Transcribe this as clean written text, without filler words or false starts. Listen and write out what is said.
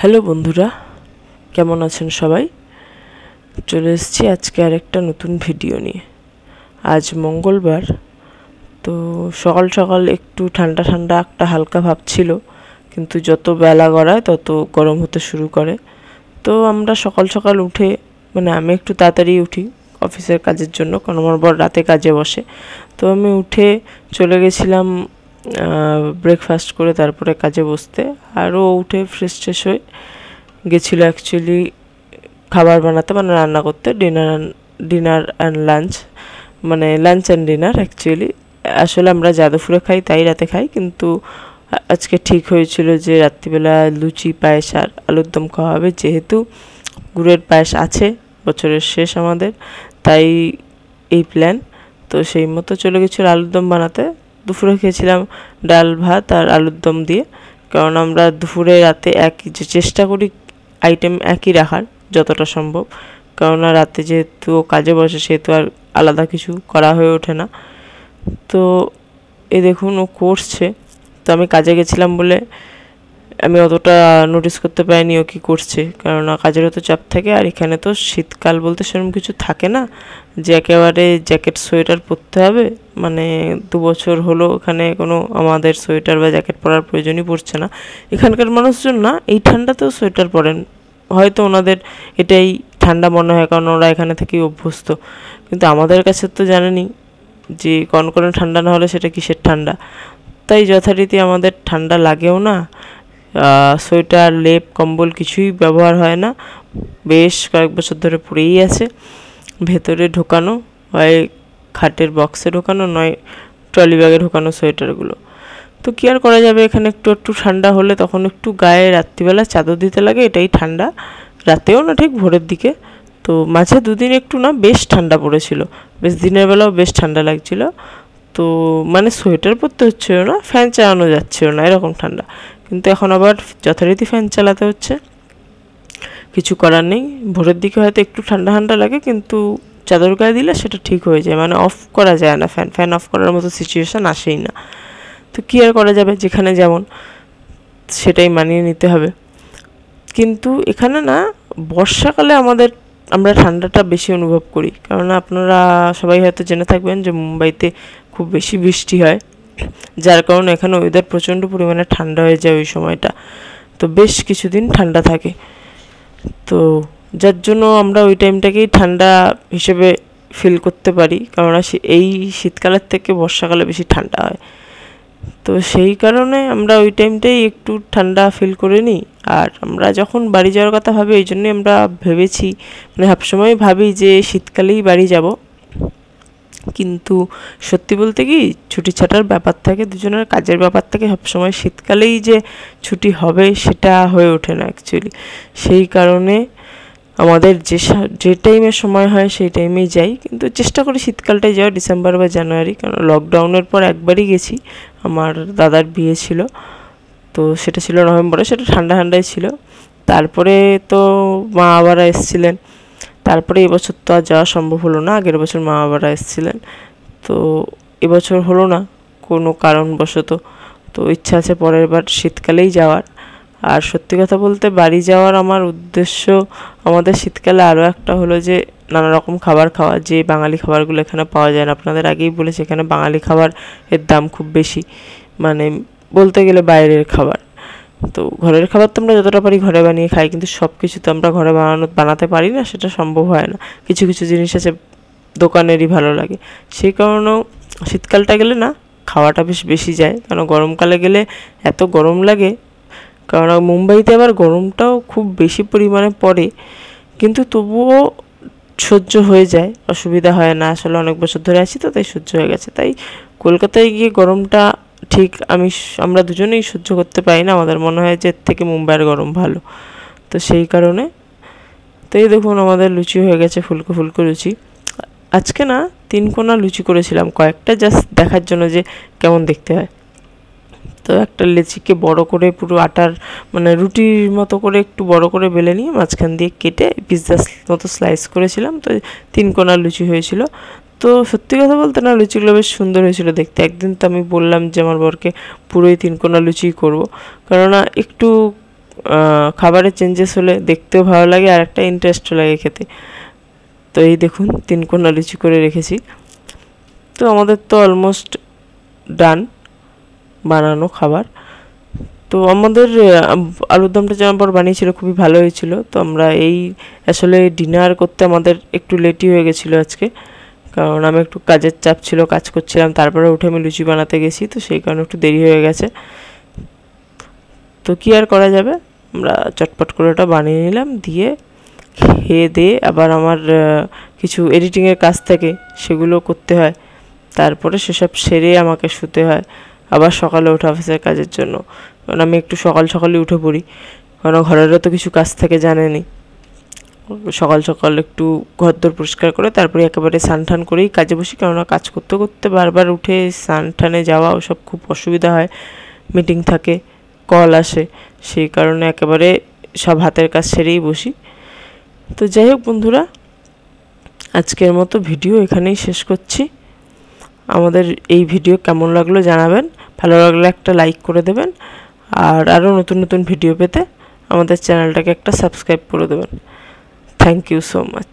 Hello বন্ধুরা, কেমন আছেন সবাই? চলে এসেছি আজকে আরেকটা নতুন ভিডিও নিয়ে। আজ মঙ্গলবার, তো সকাল সকাল একটু ঠান্ডা ঠান্ডা একটা হালকা ভাব ছিল, কিন্তু যত বেলা গড়ায় তত গরম হতে শুরু করে। তো আমরা সকাল সকাল উঠে, আমি একটু তাড়াতাড়ি উঠি অফিসের কাজের জন্য, কারণ আমার বর রাতে কাজে বসে। তো আমি উঠে চলে গেছিলাম ব্রেকফাস্ট করে তারপরে কাজে বসতে। আরও উঠে ফ্রেশ ট্রেশ হয়ে গেছিলো অ্যাকচুয়ালি খাবার বানাতে, রান্না করতে, dinner and lunch, lunch and dinner. Actually আসলে আমরা যাদবপুরে খাই, তাই রাতে খাই, কিন্তু আজকে ঠিক হয়েছিল যে রাত্রিবেলা লুচি পায়েস আর আলুর দম খাওয়া হবে, যেহেতু গুড়ের পায়েস আছে বছরের শেষ আমাদের, তাই এই প্ল্যান। তো সেই মতো চলে গেছিলো আলুর দম বানাতে। দুপুরে খেয়েছিলাম ডাল ভাত আর আলুর দম দিয়ে, কারণ আমরা দুপুরে রাতে চেষ্টা করি আইটেম একই রাখার যতটা সম্ভব, কারণ রাতে যেহেতু কাজে বসে সেহেতু আর আলাদা কিছু করা হয়ে ওঠে না। তো এই দেখুন ও করছে, তো আমি কাজে গেছিলাম বলে আমি অতটা নোটিস করতে পারিনি ও কী করছে, কারণ কাজেরও তো চাপ থাকে। আর এখানে তো শীতকাল বলতে সেরকম কিছু থাকে না যে একেবারে জ্যাকেট সোয়েটার পরতে হবে। 2 বছর হলো এখানে কোনো আমাদের সোয়েটার বা জ্যাকেট পরার প্রয়োজনই পড়ছে না। এখানকার মানুষজন না এই ঠান্ডাতেও সোয়েটার পরেন, হয়তো ওনাদের এটাই ঠান্ডা মনে হয়, কারণ ওরা এখানে থেকেই অভ্যস্ত। কিন্তু আমাদের কাছে তো জানেনই যে কনকনে ঠান্ডা না হলে সেটা কিসের ঠান্ডা। তাই যথারীতি আমাদের ঠান্ডা লাগেও না, সোয়েটার লেপ কম্বল কিছুই ব্যবহার হয় না, বেশ কয়েক বছর ধরে পরেই আছে। ভেতরে ঢোকানো হয় খাটের বক্সে ঢোকানো, নয় ট্রলি ব্যাগে ঢোকানো সোয়েটারগুলো। তো কী আর করা যাবে, এখানে একটু একটু ঠান্ডা হলে তখন একটু গায়ে রাত্রিবেলা চাদর দিতে লাগে, এটাই ঠান্ডা। রাতেও না, ঠিক ভোরের দিকে। তো মাঝে দুদিন একটু না বেশ ঠান্ডা পড়েছিল, বেশ দিনের বেলাও বেশ ঠান্ডা লাগছিল। তো সোয়েটার পরতে হচ্ছিল না, ফ্যান চালানো যাচ্ছিল না, এরকম ঠান্ডা। কিন্তু এখন আবার যথারীতি ফ্যান চালাতে হচ্ছে, কিছু করার নেই। ভোরের দিকে হয়তো একটু ঠান্ডা ঠান্ডা লাগে, কিন্তু চাদর গায়ে দিলে সেটা ঠিক হয়ে যায়, অফ করা যায় না, ফ্যান অফ করার মতো সিচুয়েশান আসেই না। তো কী আর করা যাবে, যেখানে যেমন সেটাই মানিয়ে নিতে হবে। কিন্তু এখানে না বর্ষাকালে আমরা ঠান্ডাটা বেশি অনুভব করি, কারণ আপনারা সবাই হয়তো জেনে থাকবেন যে মুম্বাইতে খুব বেশি বৃষ্টি হয়, যার কারণে এখানে ওয়েদার প্রচণ্ড পরিমাণে ঠান্ডা হয়ে যায় ওই সময়টা। তো বেশ কিছুদিন ঠান্ডা থাকে, তো যার জন্য আমরা ওই টাইমটাকেই ঠান্ডা হিসেবে ফিল করতে পারি, কারণ এই শীতকালের থেকে বর্ষাকালে বেশি ঠান্ডা হয়। তো সেই কারণে আমরা ওই টাইমটাই একটু ঠান্ডা ফিল করে নিই। আর আমরা যখন বাড়ি যাওয়ার কথা ভাবি, এই জন্যই আমরা ভেবেছি, সবসময় ভাবি যে শীতকালেই বাড়ি যাব, কিন্তু সত্যি বলতে কি ছুটি ছাটার ব্যাপার থাকে, দুজনের কাজের ব্যাপার থাকে, সবসময় শীতকালেই যে ছুটি হবে সেটা হয়ে ওঠে না অ্যাকচুয়ালি। সেই কারণে আমাদের যে টাইমে সময় হয় সেই টাইমেই যাই, কিন্তু চেষ্টা করি শীতকালটাই যাওয়া, ডিসেম্বর বা জানুয়ারি, কারণ লকডাউনের পর একবারই গেছি, আমার দাদার বিয়ে ছিল, তো সেটা ছিল নভেম্বরে, সেটা ঠান্ডা ঠান্ডাই ছিল। তারপরে তো মা বাবারা এসেছিলেন, তারপরে এবছর তো আর যাওয়া সম্ভব হলো না, আগের বছর মা বাবারা এসেছিলেন, তো এবছর হলো না কোনো কারণবশত। তো ইচ্ছা আছে পরের বার শীতকালেই যাওয়ার। আর সত্যি কথা বলতে বাড়ি যাওয়ার আমার উদ্দেশ্য আমাদের শীতকালে আরও একটা হলো যে নানা রকম খাবার খাওয়া, যে বাঙালি খাবারগুলো এখানে পাওয়া যায় না। আপনাদের আগেই বলেছি এখানে বাঙালি খাবার এর দাম খুব বেশি, বলতে গেলে বাইরের খাবার। তো ঘরের খাবার তো আমরা যতটা পারি ঘরে বানিয়ে খাই, কিন্তু সব কিছু তো আমরা ঘরে বানাতে পারি না, সেটা সম্ভব হয় না। কিছু কিছু জিনিস আছে দোকানেরই ভালো লাগে, সেই কারণেও শীতকালটা গেলে না খাওয়াটা বেশ বেশি যায়, কারণ গরমকালে গেলে এত গরম লাগে, কারণ মুম্বাইতে আবার গরমটাও খুব বেশি পরিমাণে পড়ে, কিন্তু তবুও সহ্য হয়ে যায়, অসুবিধা হয় না। আসলে অনেক বছর ধরে আছি তো, তাই সহ্য হয়ে গেছে। তাই কলকাতায় গিয়ে গরমটা ঠিক আমরা দুজনেই সহ্য করতে পারি না, আমাদের মনে হয় যে এর থেকে মুম্বাইয়ের গরম ভালো। তো সেই কারণে তো এই দেখুন আমাদের লুচি হয়ে গেছে, ফুলকো ফুলকো লুচি। আজকে না 3 কোনা লুচি করেছিলাম, কয়েকটা জাস্ট দেখার জন্য যে কেমন দেখতে হয়। তো একটা লেচিকে বড় করে পুরো আটার রুটির মতো করে একটু বড় করে বেলে নিয়ে মাঝখান দিয়ে কেটে পিৎজা মতো স্লাইস করেছিলাম, তো 3 কোনা লুচি হয়েছিল। তো সত্যি কথা বলতে না লুচিগুলো বেশ সুন্দর হয়েছিল দেখতে। একদিন তো আমি বললাম যে আমার বরকে পুরোই 3 কোনা লুচিই করবো, কেননা একটু খাবারের চেঞ্জেস হলে দেখতেও ভালো লাগে আর একটা ইন্টারেস্টও লাগে খেতে। তো এই দেখুন 3 কোনা লুচি করে রেখেছি। তো আমাদের তো অলমোস্ট ডান বানানো খাবার। তো আমাদের আলুর দমটা যেমন পর বানিয়েছিল খুবই ভালো হয়েছিল। তো আমরা আসলে ডিনার করতে আমাদের একটু লেটই হয়ে গেছিলো আজকে, কারণ আমি একটু কাজের চাপ ছিল, কাজ করছিলাম, তারপরে উঠে আমি লুচি বানাতে গেছি, তো সেই কারণে একটু দেরি হয়ে গেছে। তো কি আর করা যাবে, আমরা চটপট করে ওটা বানিয়ে নিলাম, দিয়ে খেয়ে দিয়ে আবার আমার কিছু এডিটিংয়ের কাজ থাকে সেগুলো করতে হয়, তারপরে সেসব সেরে আমাকে শুতে হয় আবার সকালে ওঠা অফিসের কাজের জন্য। কারণ আমি একটু সকালে উঠে পড়ি, কারণ ঘরেরও তো কিছু কাজ থাকে জানেনই। সকাল একটু ঘরদোর পরিষ্কার করে তারপরে একেবারে স্নান টান করেই কাজে বসি, কেননা কাজ করতে করতে বারবার উঠে স্নান টানে যাওয়া ওসব খুব অসুবিধা হয়, মিটিং থাকে, কল আসে, সেই কারণে একেবারে সব হাতের কাজ সেরেই বসি। তো যাই হোক বন্ধুরা, আজকের মতো ভিডিও এখানেই শেষ করছি। আমাদের এই ভিডিও কেমন লাগলো জানাবেন, ভালো লাগলে একটা লাইক করে দেবেন, আর আরও নতুন ভিডিও পেতে আমাদের চ্যানেলটাকে একটা সাবস্ক্রাইব করে দেবেন। Thank you so much.